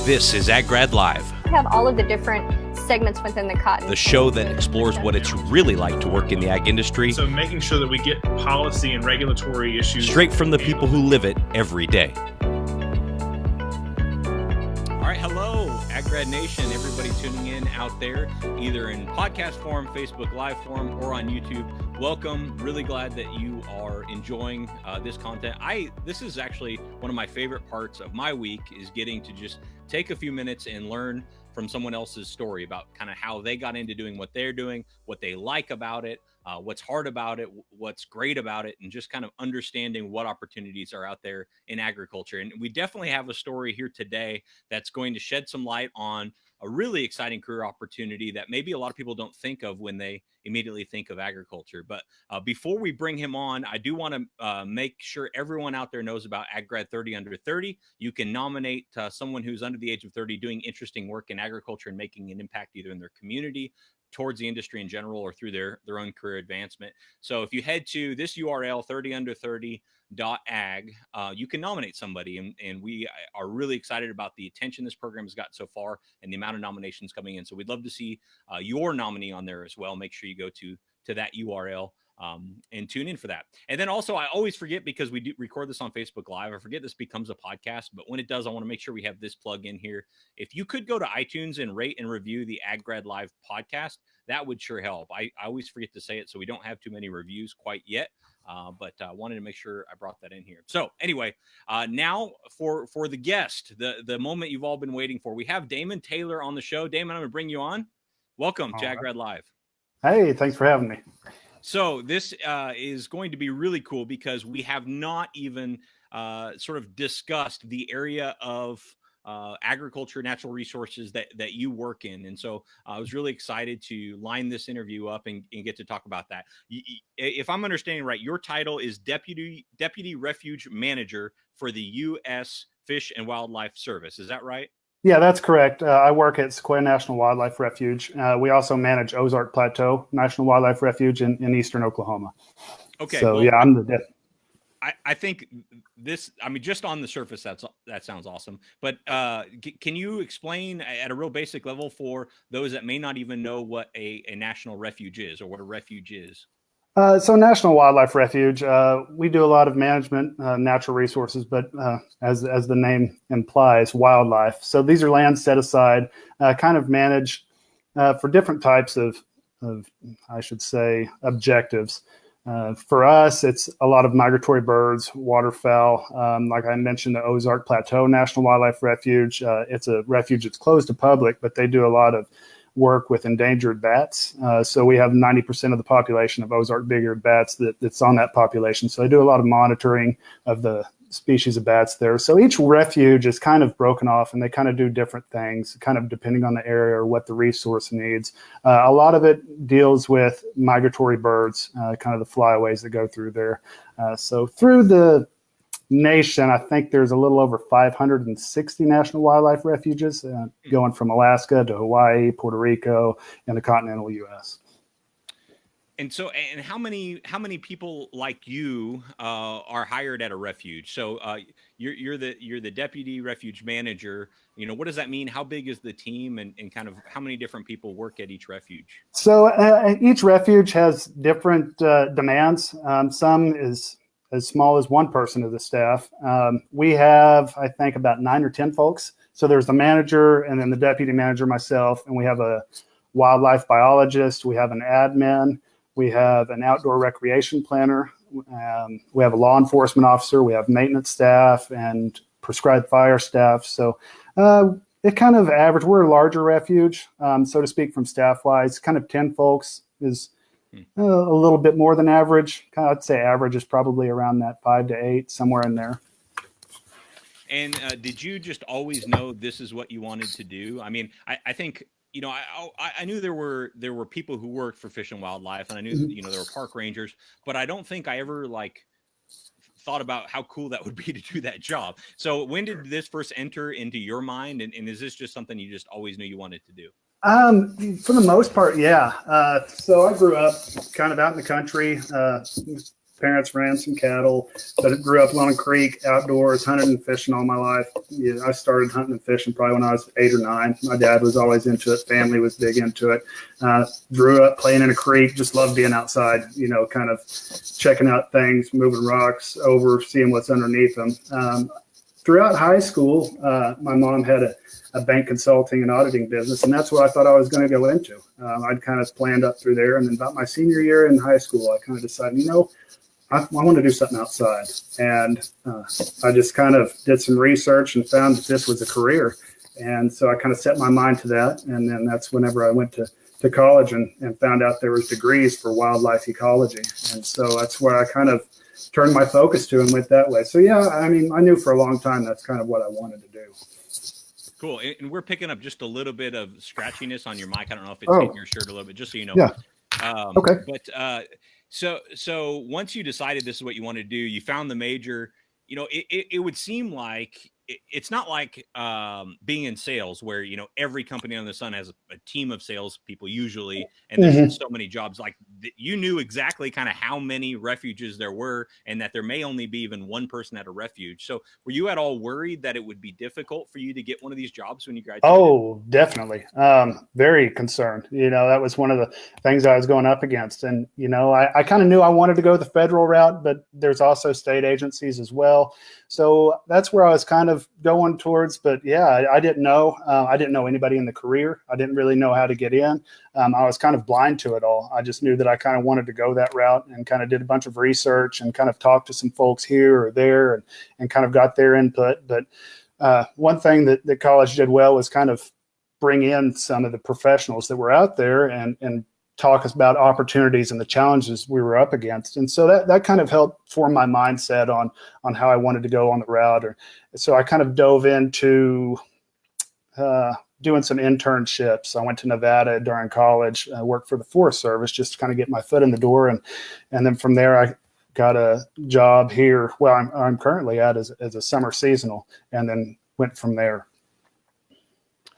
This is AgGrad Live. We have all of the different segments within the cotton. The show that explores what it's really like to work in the ag industry. So making sure that we get policy and regulatory issues straight from the people who live it every day. All right, hello, AgGrad Nation, everybody tuning in out there, either in podcast form, Facebook Live form, or on YouTube. Welcome. Really glad that you are enjoying this content. This is actually one of my favorite parts of my week, is getting to just take a few minutes and learn from someone else's story about kind of how they got into doing what they're doing, what they like about it, what's hard about it, what's great about it, and just kind of understanding what opportunities are out there in agriculture. And we definitely have a story here today that's going to shed some light on a really exciting career opportunity that maybe a lot of people don't think of when they immediately think of agriculture. But before we bring him on, I do want to make sure everyone out there knows about AgGrad 30 Under 30. You can nominate someone who's under the age of 30 doing interesting work in agriculture and making an impact either in their community, towards the industry in general, or through their own career advancement. So if you head to this URL, 30under30.ag, you can nominate somebody. And we are really excited about the attention this program has got so far and the amount of nominations coming in. So we'd love to see your nominee on there as well. Make sure you go to that URL and tune in for that. And then also, I always forget, because we do record this on Facebook Live, I forget this becomes a podcast, but when it does, I want to make sure we have this plug in here. If you could go to iTunes and rate and review the AgGrad Live podcast, that would sure help. I always forget to say it, so we don't have too many reviews quite yet, but I wanted to make sure I brought that in here. So anyway, now for the guest, the moment you've all been waiting for, we have Damon Taylor on the show. Damon, I'm going to bring you on. Welcome to AgGrad Live. Hey, thanks for having me. So this is going to be really cool, because we have not even sort of discussed the area of agriculture, natural resources that you work in. And so I was really excited to line this interview up and get to talk about that. If I'm understanding right, your title is Deputy Refuge Manager for the U.S. Fish and Wildlife Service. Is that right? Yeah, that's correct. I work at Sequoia National Wildlife Refuge. We also manage Ozark Plateau National Wildlife Refuge in eastern Oklahoma. Okay. So, well, yeah, I'm the deputy. I think this, I mean, just on the surface, that sounds awesome. But can you explain at a real basic level for those that may not even know what a national refuge is, or what a refuge is? So National Wildlife Refuge, we do a lot of management, natural resources, but as the name implies, wildlife. So these are lands set aside, kind of managed for different types of, I should say, objectives. For us, it's a lot of migratory birds, waterfowl. Like I mentioned, the Ozark Plateau National Wildlife Refuge. It's a refuge that's closed to public, but they do a lot of work with endangered bats. So we have 90% of the population of Ozark big-eared bats that's on that population. So they do a lot of monitoring of the species of bats there. So each refuge is kind of broken off, and they kind of do different things, kind of depending on the area or what the resource needs. A lot of it deals with migratory birds, kind of the flyaways that go through there. So through the nation, I think there's a little over 560 national wildlife refuges, going from Alaska to Hawaii, Puerto Rico, and the continental U.S. And so, and how many people like you are hired at a refuge? So you're the deputy refuge manager. You know, what does that mean? How big is the team, and kind of how many different people work at each refuge? So each refuge has different demands. Some is as small as one person of the staff. We have, I think, about 9 or 10 folks. So there's the manager, and then the deputy manager, myself, and we have a wildlife biologist. We have an admin. We have an outdoor recreation planner. We have a law enforcement officer. We have maintenance staff and prescribed fire staff. So it kind of average. We're a larger refuge, so to speak, from staff-wise. Kind of 10 folks is a little bit more than average. I'd say average is probably around that 5 to 8, somewhere in there. And did you just always know this is what you wanted to do? I mean, I think, you know, I knew there were people who worked for Fish and Wildlife, and I knew, you know, there were park rangers, but I don't think I ever thought about how cool that would be to do that job. So when did this first enter into your mind? And is this just something you just always knew you wanted to do? For the most part, yeah. So I grew up kind of out in the country. parents ran some cattle, but I grew up on a creek, outdoors, hunting and fishing all my life. I started hunting and fishing probably when I was 8 or 9. My dad was always into it. Family was big into it. Grew up playing in a creek, just loved being outside, kind of checking out things, moving rocks over, seeing what's underneath them. Throughout high school, my mom had a bank consulting and auditing business, and that's what I thought I was going to go into. I'd kind of planned up through there, and then about my senior year in high school, I kind of decided, I want to do something outside. And I just kind of did some research and found that this was a career. And so I kind of set my mind to that. And then that's whenever I went to college and found out there was degrees for wildlife ecology. And so that's where I kind of turned my focus to and went that way. So yeah, I knew for a long time that's kind of what I wanted to do. Cool. And we're picking up just a little bit of scratchiness on your mic. I don't know if it's hitting your shirt a little bit, just so you know. Yeah. Okay. But so once you decided this is what you wanted to do, you found the major, it would seem like it's not like being in sales where, every company under the sun has a team of sales people usually, and there's so many jobs. Like you knew exactly kind of how many refuges there were and that there may only be even one person at a refuge. So were you at all worried that it would be difficult for you to get one of these jobs when you graduated? Oh, definitely. Very concerned. That was one of the things I was going up against. And, I kind of knew I wanted to go the federal route, but there's also state agencies as well. So that's where I was kind of going towards. But yeah, I didn't know. I didn't know anybody in the career. I didn't really know how to get in. I was kind of blind to it all. I just knew that I kind of wanted to go that route and kind of did a bunch of research and kind of talked to some folks here or there and kind of got their input. But one thing that college did well was kind of bring in some of the professionals that were out there and talk about opportunities and the challenges we were up against. And so that kind of helped form my mindset on how I wanted to go on the route. So I kind of dove into doing some internships. I went to Nevada during college, worked for the Forest Service just to kind of get my foot in the door. And then from there, I got a job here. Well, I'm currently at as a summer seasonal, and then went from there.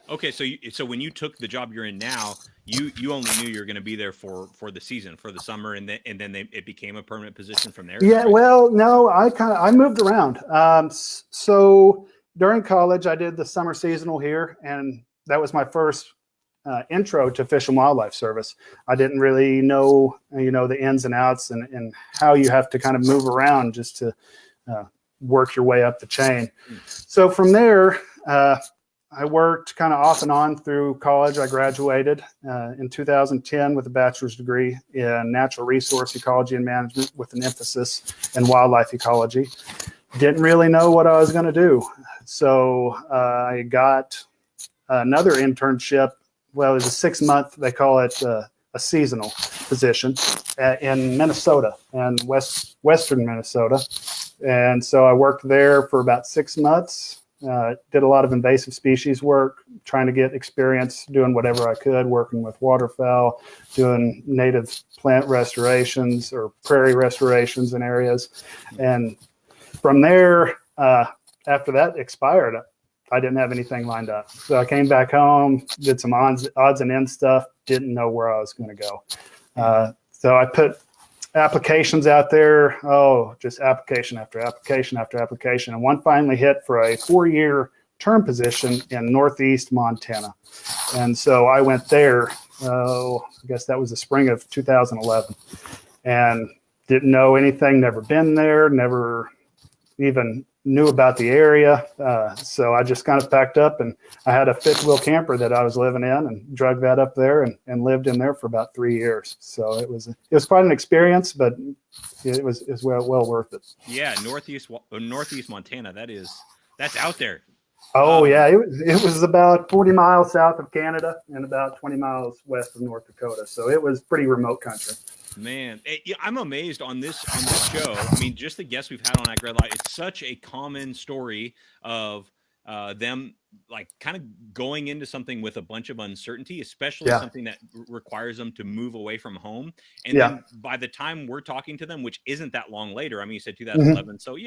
Okay, so when you took the job you're in now, you only knew you were going to be there for the season, for the summer, and then it became a permanent position from there. Yeah, well, no, I moved around. So during college, I did the summer seasonal here, and that was my first intro to Fish and Wildlife Service. I didn't really know, the ins and outs and how you have to kind of move around just to work your way up the chain. So from there, I worked kind of off and on through college. I graduated in 2010 with a bachelor's degree in natural resource ecology and management with an emphasis in wildlife ecology. Didn't really know what I was going to do. So I got another internship. Well, it was a 6-month, they call it a seasonal position in Minnesota and western Minnesota. And so I worked there for about 6 months. Did a lot of invasive species work, trying to get experience doing whatever I could, working with waterfowl, doing native plant restorations or prairie restorations in areas. And from there, after that expired, I didn't have anything lined up. So I came back home, did some odds and ends stuff, didn't know where I was going to go. So I put applications out there, just application after application after application. And one finally hit for a 4-year term position in Northeast Montana. And so I went there, I guess that was the spring of 2011, and didn't know anything, never been there, never even knew about the area. So I just kind of packed up, and I had a fifth wheel camper that I was living in and drug that up there and lived in there for about 3 years. So it was quite an experience, but it was well worth it. Yeah. Northeast Montana. That's out there. Oh yeah. It was about 40 miles south of Canada and about 20 miles west of North Dakota. So it was pretty remote country. Man, I'm amazed on this show. I mean, just the guests we've had on Ag Red Light, it's such a common story of them like kind of going into something with a bunch of uncertainty, especially something that requires them to move away from home. And then by the time we're talking to them, which isn't that long later, I mean, you said 2011. So,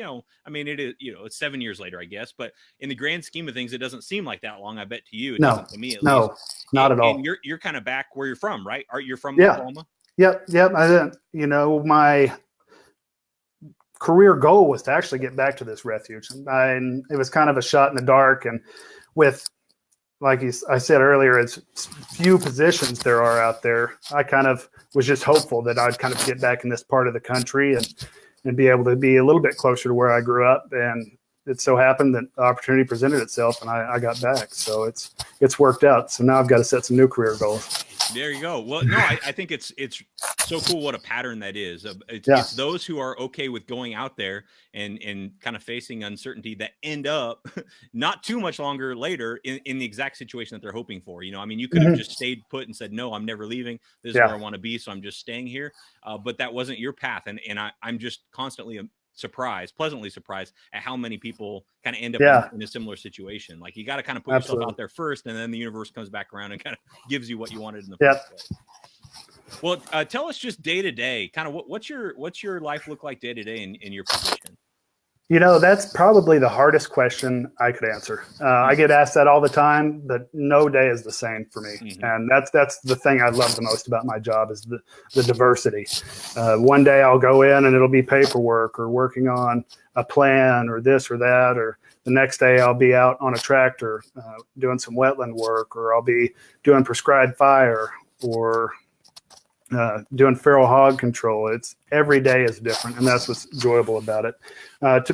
I mean, it is, it's 7 years later, I guess. But in the grand scheme of things, it doesn't seem like that long. I bet to you, it doesn't to me at least. Not at all. And you're kind of back where you're from, right? You're from Oklahoma? Yep. I didn't, career goal was to actually get back to this refuge. And it was kind of a shot in the dark. And with, like I said earlier, it's few positions there are out there. I kind of was just hopeful that I'd kind of get back in this part of the country and be able to be a little bit closer to where I grew up. And it so happened that the opportunity presented itself and I got back. So it's worked out. So now I've got to set some new career goals. There you go. Well, no, I think it's so cool what a pattern that is. It's those who are okay with going out there and kind of facing uncertainty that end up not too much longer later in the exact situation that they're hoping for. You know, I mean, you could have just stayed put and said, no, I'm never leaving. This is where I want to be. So I'm just staying here. But that wasn't your path. And I'm just constantly pleasantly surprised at how many people kind of end up in a similar situation. Like you got to kind of put yourself out there first, and then the universe comes back around and kind of gives you what you wanted in the first place. Well, tell us just day to day, kind of what's your life look like day to day in your position? You know, that's probably the hardest question I could answer. I get asked that all the time, but no day is the same for me. Mm-hmm. And that's the thing I love the most about my job is the diversity. One day I'll go in and it'll be paperwork or working on a plan or this or that, or the next day I'll be out on a tractor doing some wetland work, or I'll be doing prescribed fire or doing feral hog control. It's every day is different, and that's what's enjoyable about it.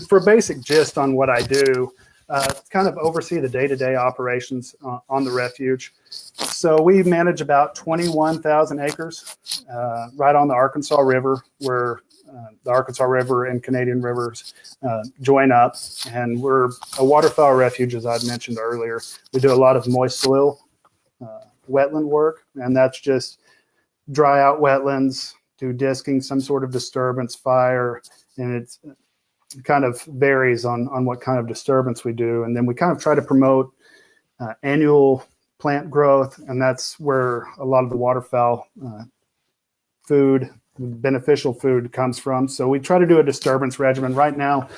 For basic gist on what I do, kind of oversee the day-to-day operations on the refuge. So we manage about 21,000 acres right on the Arkansas River, where the Arkansas River and Canadian rivers join up. And we're a waterfowl refuge, as I'd mentioned earlier. We do a lot of moist soil wetland work, and that's just dry out wetlands, do disking, some sort of disturbance, fire, and it kind of varies on what kind of disturbance we do. And then we kind of try to promote annual plant growth, and that's where a lot of the waterfowl food, beneficial food comes from. So we try to do a disturbance regimen. Right now,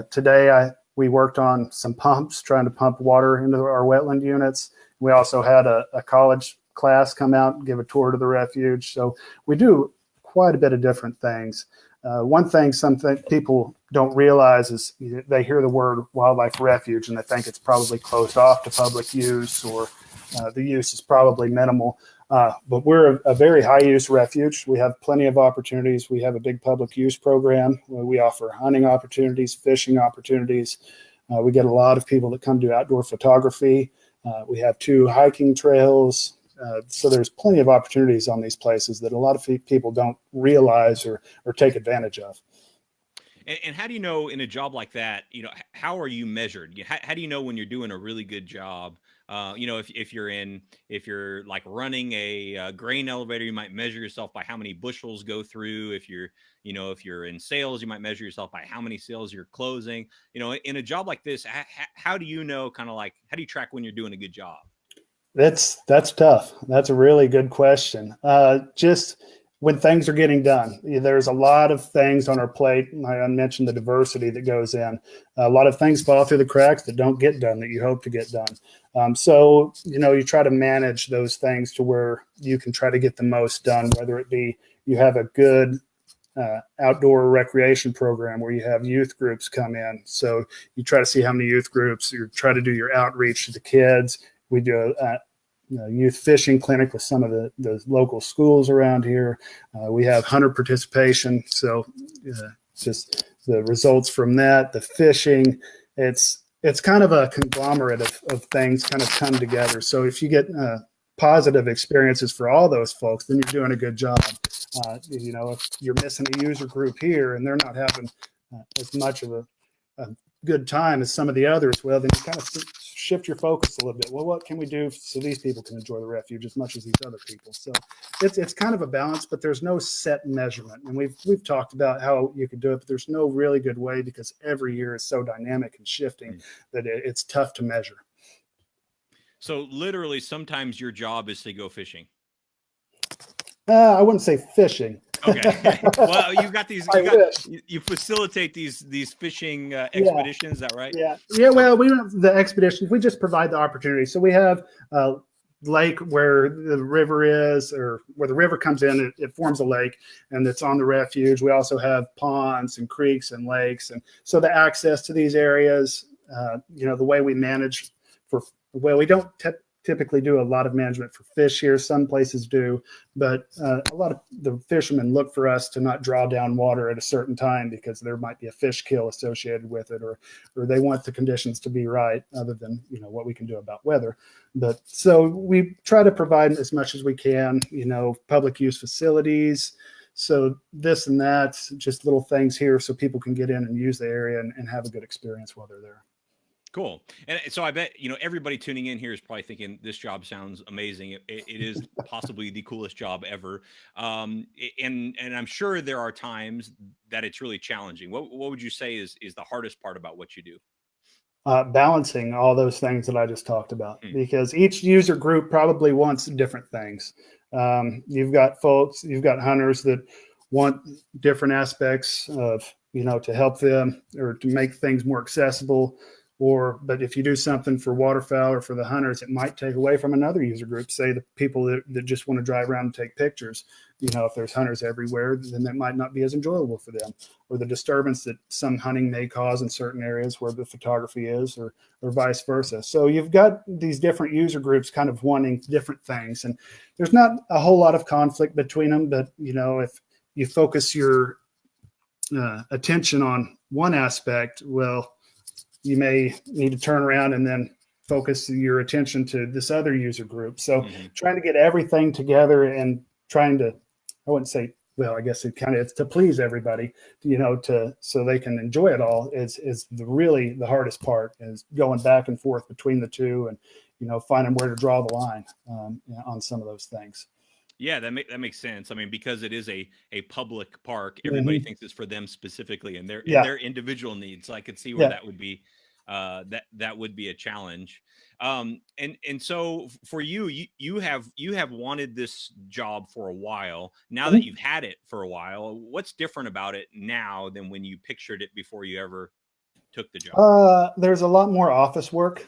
today we worked on some pumps, trying to pump water into our wetland units. We also had a college class come out and give a tour to the refuge. So we do quite a bit of different things. One thing people don't realize is they hear the word wildlife refuge and they think it's probably closed off to public use, or the use is probably minimal. But we're a very high use refuge. We have plenty of opportunities. We have a big public use program where we offer hunting opportunities, fishing opportunities. We get a lot of people that come do outdoor photography. We have 2 hiking trails. So there's plenty of opportunities on these places that a lot of people don't realize or take advantage of. And how do you know in a job like that, you know, how are you measured? How do you know when you're doing a really good job? You know, if you're like running a grain elevator, you might measure yourself by how many bushels go through. If you're in sales, you might measure yourself by how many sales you're closing. You know, in a job like this, how do you know, kind of like, how do you track when you're doing a good job? That's tough. That's a really good question. Just when things are getting done, there's a lot of things on our plate. I mentioned the diversity that goes in. A lot of things fall through the cracks that don't get done that you hope to get done. So, you know, you try to manage those things to where you can try to get the most done, whether it be you have a good outdoor recreation program where you have youth groups come in. So you try to see how many youth groups, you try to do your outreach to the kids. We do a youth fishing clinic with some of the local schools around here. We have hunter participation. So just the results from that, the fishing, it's kind of a conglomerate of things kind of come together. So if you get positive experiences for all those folks, then you're doing a good job. You know, if you're missing a user group here and they're not having as much of a good time as some of the others, well, then you kind of shift your focus a little bit. Well, what can we do so these people can enjoy the refuge as much as these other people? So it's kind of a balance, but there's no set measurement. And we've talked about how you could do it, but there's no really good way because every year is so dynamic and shifting that it's tough to measure. So literally sometimes your job is to go fishing. I wouldn't say fishing. Okay. Well, you've got these. You facilitate these fishing expeditions. Is that right? Yeah. Well, we don't have the expeditions. We just provide the opportunity. So we have lake where the river is, or where the river comes in, it forms a lake, and it's on the refuge. We also have ponds and creeks and lakes, and so the access to these areas, the way we manage we don't typically do a lot of management for fish here. Some places do, but a lot of the fishermen look for us to not draw down water at a certain time because there might be a fish kill associated with it, or they want the conditions to be right, other than what we can do about weather. But so we try to provide as much as we can, public use facilities. So this and that, just little things here so people can get in and use the area and have a good experience while they're there. Cool. And so I bet, everybody tuning in here is probably thinking this job sounds amazing. It is possibly the coolest job ever. And I'm sure there are times that it's really challenging. What would you say is the hardest part about what you do? Balancing all those things that I just talked about, because each user group probably wants different things. You've got hunters that want different aspects of, to help them or to make things more accessible. But if you do something for waterfowl or for the hunters, it might take away from another user group, say the people that just want to drive around and take pictures. If there's hunters everywhere, then that might not be as enjoyable for them, or the disturbance that some hunting may cause in certain areas where the photography is, or vice versa. So you've got these different user groups kind of wanting different things, and there's not a whole lot of conflict between them. But, if you focus your attention on one aspect, well, you may need to turn around and then focus your attention to this other user group. So trying to get everything together and trying to, I wouldn't say, well, I guess it's to please everybody, so they can enjoy it all is really the hardest part, is going back and forth between the two and, finding where to draw the line on some of those things. Yeah, that makes sense. I mean, because it is a public park, everybody thinks it's for them specifically and their individual needs. So I could see where that would be that would be a challenge. And so for you have wanted this job for a while. Now that you've had it for a while, what's different about it now than when you pictured it before you ever took the job? There's a lot more office work.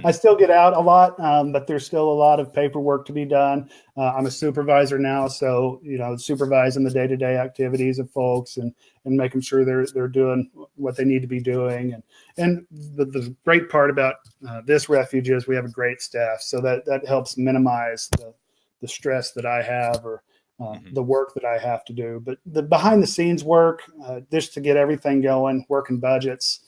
I still get out a lot, but there's still a lot of paperwork to be done. I'm a supervisor now, so supervising the day-to-day activities of folks and making sure they're doing what they need to be doing. And the great part about this refuge is we have a great staff, so that helps minimize the stress that I have, or the work that I have to do. But the behind the scenes work, just to get everything going, working budgets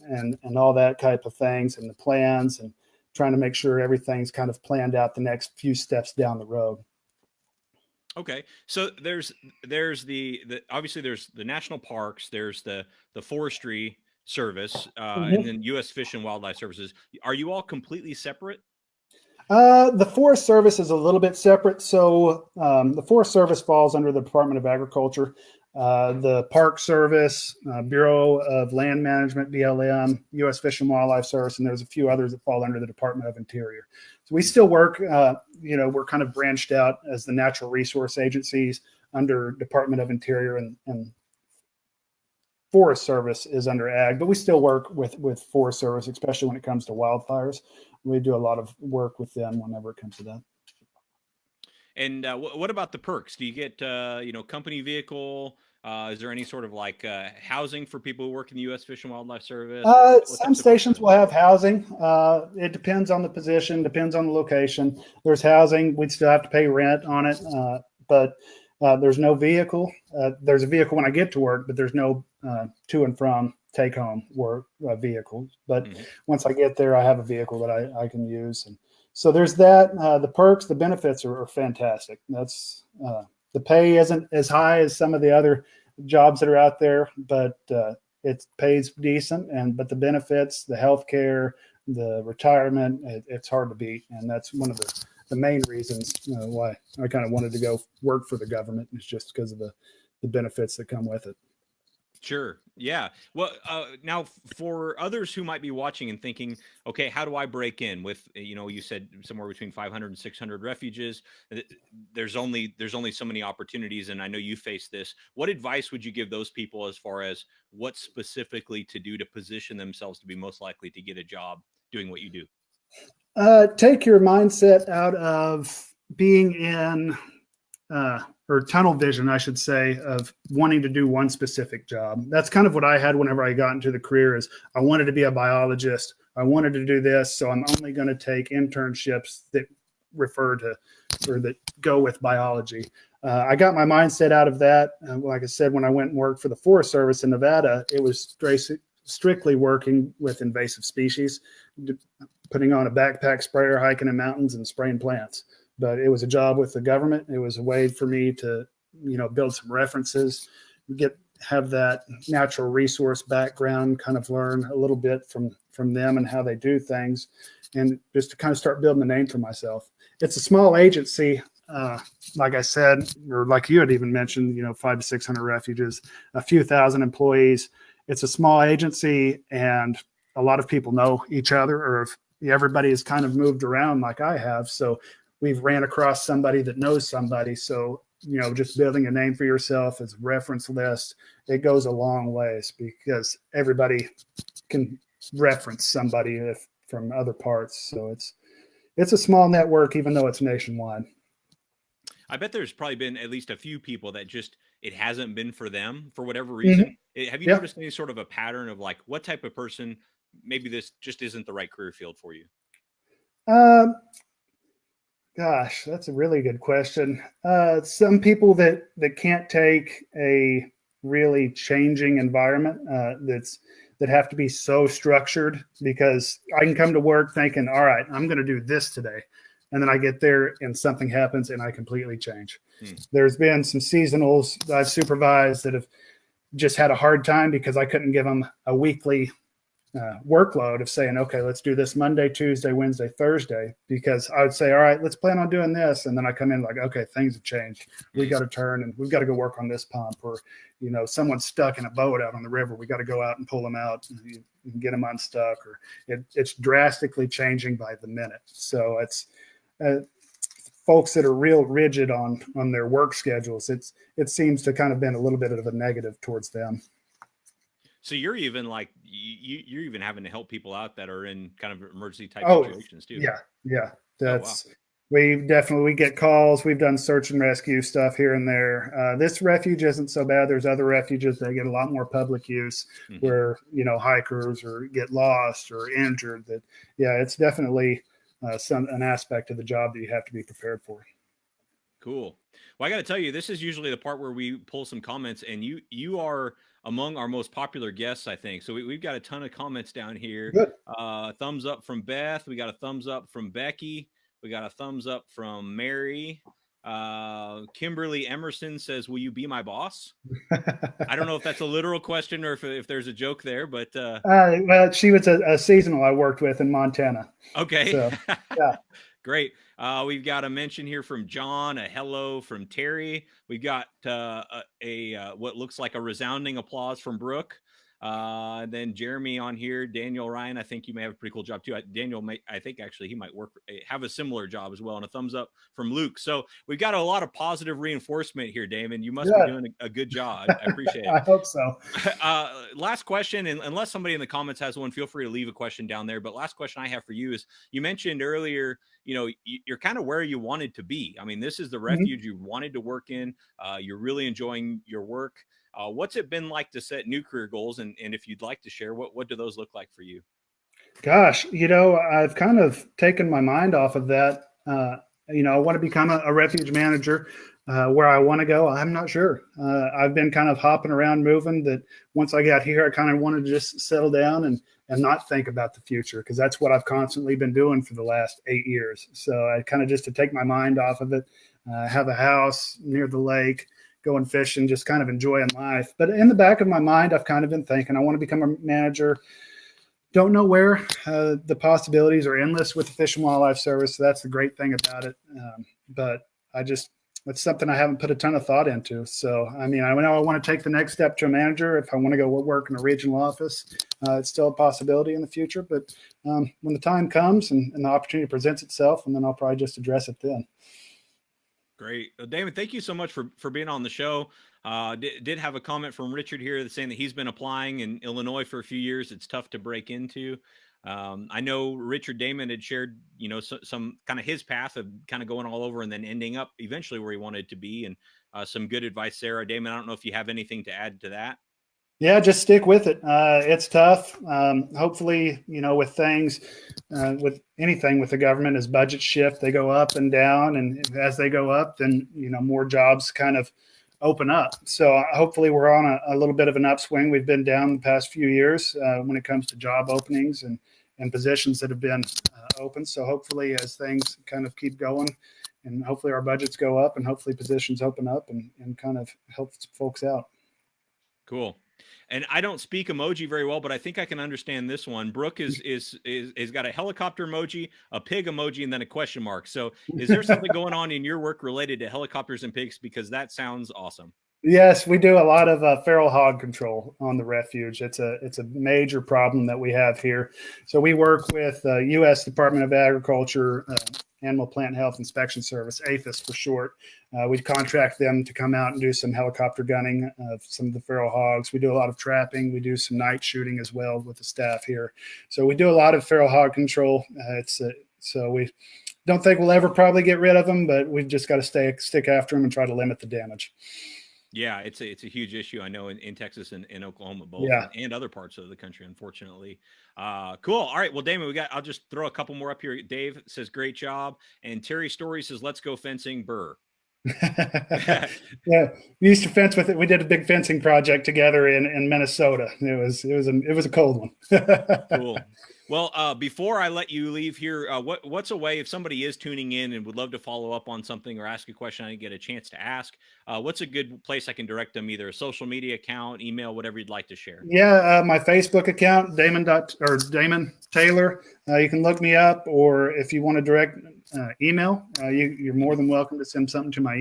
and all that type of things, and the plans, and trying to make sure everything's kind of planned out the next few steps down the road. Okay. So there's the obviously there's the national parks, there's the forestry service, and then U.S. Fish and Wildlife Services. Are you all completely separate? The Forest Service is a little bit separate. So the Forest Service falls under the Department of Agriculture. The Park Service, Bureau of Land Management, BLM, U.S. Fish and Wildlife Service, and there's a few others that fall under the Department of Interior. So we still work, we're kind of branched out as the natural resource agencies under Department of Interior, and Forest Service is under Ag, but we still work with Forest Service, especially when it comes to wildfires. We do a lot of work with them whenever it comes to that. And what about the perks? Do you get, company vehicle? Is there any sort of housing for people who work in the U.S. Fish and Wildlife Service? Some stations will have housing. It depends on the position, depends on the location. There's housing. We'd still have to pay rent on it, but there's no vehicle. There's a vehicle when I get to work, but there's no to and from take home work vehicles. But once I get there, I have a vehicle that I can use. And so there's that. The perks, the benefits are fantastic. That's the pay isn't as high as some of the other jobs that are out there, but it pays decent. But the benefits, the healthcare, the retirement, it's hard to beat. And that's one of the main reasons why I kind of wanted to go work for the government, is just because of the benefits that come with it. Sure. Yeah. Well, now for others who might be watching and thinking, okay, how do I break in with, you said somewhere between 500 and 600 refuges. There's only so many opportunities. And I know you face this. What advice would you give those people as far as what specifically to do to position themselves to be most likely to get a job doing what you do? Take your mindset out of being in or tunnel vision, I should say, of wanting to do one specific job. That's kind of what I had whenever I got into the career. Is I wanted to be a biologist. I wanted to do this, so I'm only going to take internships that refer to or that go with biology. I got my mindset out of that. Like I said, when I went and worked for the Forest Service in Nevada, it was strictly working with invasive species, putting on a backpack sprayer, hiking in mountains, and spraying plants. But it was a job with the government. It was a way for me to, build some references, have that natural resource background, kind of learn a little bit from them and how they do things, and just to kind of start building a name for myself. It's a small agency, like I said, or like you had even mentioned, 500 to 600 refuges, a few thousand employees. It's a small agency, and a lot of people know each other, or if everybody has kind of moved around like I have. So we've ran across somebody that knows somebody. So, just building a name for yourself as a reference list, it goes a long ways because everybody can reference somebody from other parts. So it's a small network, even though it's nationwide. I bet there's probably been at least a few people that just, it hasn't been for them for whatever reason. Have you noticed any sort of a pattern of like what type of person, maybe this just isn't the right career field for you? Gosh, that's a really good question. Some people that can't take a really changing environment, that have to be so structured, because I can come to work thinking, all right, I'm going to do this today. And then I get there and something happens and I completely change. There's been some seasonals that I've supervised that have just had a hard time because I couldn't give them a weekly workload of saying, okay, let's do this Monday, Tuesday, Wednesday, Thursday, because I would say, all right, let's plan on doing this. And then I come in like, okay, things have changed. We got to turn and we've got to go work on this pump, or, someone's stuck in a boat out on the river. We got to go out and pull them out and get them unstuck, or it's drastically changing by the minute. So it's folks that are real rigid on their work schedules. It seems to kind of been a little bit of a negative towards them. So you're even like you're even having to help people out that are in kind of emergency type situations too. Yeah. That's we get calls. We've done search and rescue stuff here and there. This refuge isn't so bad. There's other refuges that get a lot more public use, where hikers or get lost or injured. It's definitely an aspect of the job that you have to be prepared for. Cool. Well, I got to tell you, this is usually the part where we pull some comments, and you are among our most popular guests, I think. So we've got a ton of comments down here. Good. Thumbs up from Beth. We got a thumbs up from Becky. We got a thumbs up from Mary. Kimberly Emerson says, "Will you be my boss?" I don't know if that's a literal question or if there's a joke there, but well, she was a seasonal I worked with in Montana. Okay. So, yeah. Great. We've got a mention here from John, a hello from Terry. We've got what looks like a resounding applause from Brooke. Then Jeremy on here, Daniel Ryan. I think you may have a pretty cool job too. Daniel I think actually he might have a similar job as well. And a thumbs up from Luke. So we've got a lot of positive reinforcement here, Damon. You must be doing a good job. I appreciate it. I hope so. Last question, and unless somebody in the comments has one, feel free to leave a question down there. But last question I have for you is, you mentioned earlier, you're kind of where you wanted to be. I mean, this is the refuge you wanted to work in. You're really enjoying your work. What's it been like to set new career goals? And if you'd like to share, what do those look like for you? Gosh, I've kind of taken my mind off of that. I want to become a refuge manager. Where I want to go, I'm not sure. I've been kind of hopping around, moving. That once I got here, I kind of wanted to just settle down and not think about the future, because that's what I've constantly been doing for the last 8 years. So I kind of just to take my mind off of it, have a house near the lake, going fishing, just kind of enjoying life. But in the back of my mind, I've kind of been thinking I want to become a manager. Don't know where. The possibilities are endless with the Fish and Wildlife Service. So that's the great thing about it. But it's something I haven't put a ton of thought into. So, I mean, I know I want to take the next step to a manager. If I want to go work in a regional office, it's still a possibility in the future. But when the time comes and the opportunity presents itself, and then I'll probably just address it then. Great. Well, Damon, thank you so much for being on the show. Did have a comment from Richard here saying that he's been applying in Illinois for a few years. It's tough to break into. I know Richard Damon had shared, some kind of his path of kind of going all over and then ending up eventually where he wanted to be, and some good advice there. Damon, I don't know if you have anything to add to that. Yeah, just stick with it. It's tough. Hopefully, with things, with anything with the government, as budgets shift, they go up and down. And as they go up, then, more jobs kind of open up. So hopefully we're on a little bit of an upswing. We've been down the past few years when it comes to job openings and positions that have been open. So hopefully as things kind of keep going, and hopefully our budgets go up, and hopefully positions open up and kind of help folks out. Cool. And I don't speak emoji very well, but I think I can understand this one. Brooke is got a helicopter emoji, a pig emoji, and then a question mark. So is there something going on in your work related to helicopters and pigs? Because that sounds awesome. Yes, we do a lot of feral hog control on the refuge. It's a major problem that we have here. So we work with U.S. Department of Agriculture, Animal Plant Health Inspection Service, APHIS for short. We contract them to come out and do some helicopter gunning of some of the feral hogs. We do a lot of trapping. We do some night shooting as well with the staff here. So we do a lot of feral hog control. So we don't think we'll ever probably get rid of them, but we've just got to stick after them and try to limit the damage. Yeah, it's a huge issue. I know in Texas and in Oklahoma, both, and other parts of the country, unfortunately. Cool. All right. Well, Damon, I'll just throw a couple more up here. Dave says, great job. And Terry Story says, let's go fencing, burr. Yeah, we used to fence with it. We did a big fencing project together in Minnesota. It was a cold one. Cool. Well, before I let you leave here, what's a way, if somebody is tuning in and would love to follow up on something or ask a question I didn't get a chance to ask, what's a good place I can direct them, either a social media account, email, whatever you'd like to share? Yeah, my Facebook account, Damon Taylor. You can look me up, or if you want to direct email, you're more than welcome to send something to my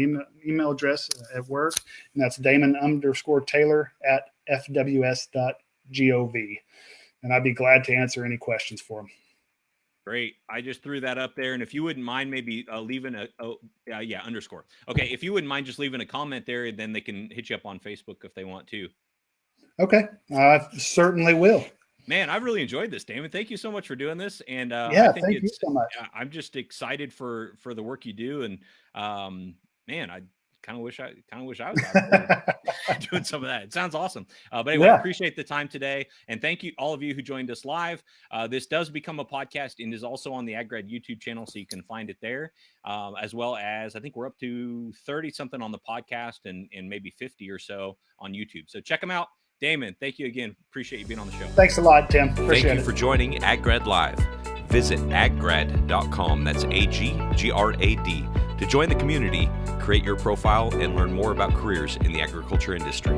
email address at work, and that's Damon_Taylor@fws.gov. And I'd be glad to answer any questions for them. Great. I just threw that up there. And if you wouldn't mind maybe leaving underscore. Okay. If you wouldn't mind just leaving a comment there, then they can hit you up on Facebook if they want to. Okay. I certainly will. Man, I've really enjoyed this, Damon. Thank you so much for doing this. And I think thank you so much. I'm just excited for the work you do. And man, I kind of wish I was out there doing some of that. It sounds awesome. But anyway, appreciate the time today. And thank you, all of you who joined us live. This does become a podcast and is also on the AgGrad YouTube channel, so you can find it there. As well as, I think we're up to 30 something on the podcast and maybe 50 or so on YouTube. So check them out. Damon, thank you again. Appreciate you being on the show. Thanks a lot, Tim. Appreciate Thank you for joining AgGrad Live. Visit aggrad.com. That's AGGRAD. To join the community, create your profile, and learn more about careers in the agriculture industry.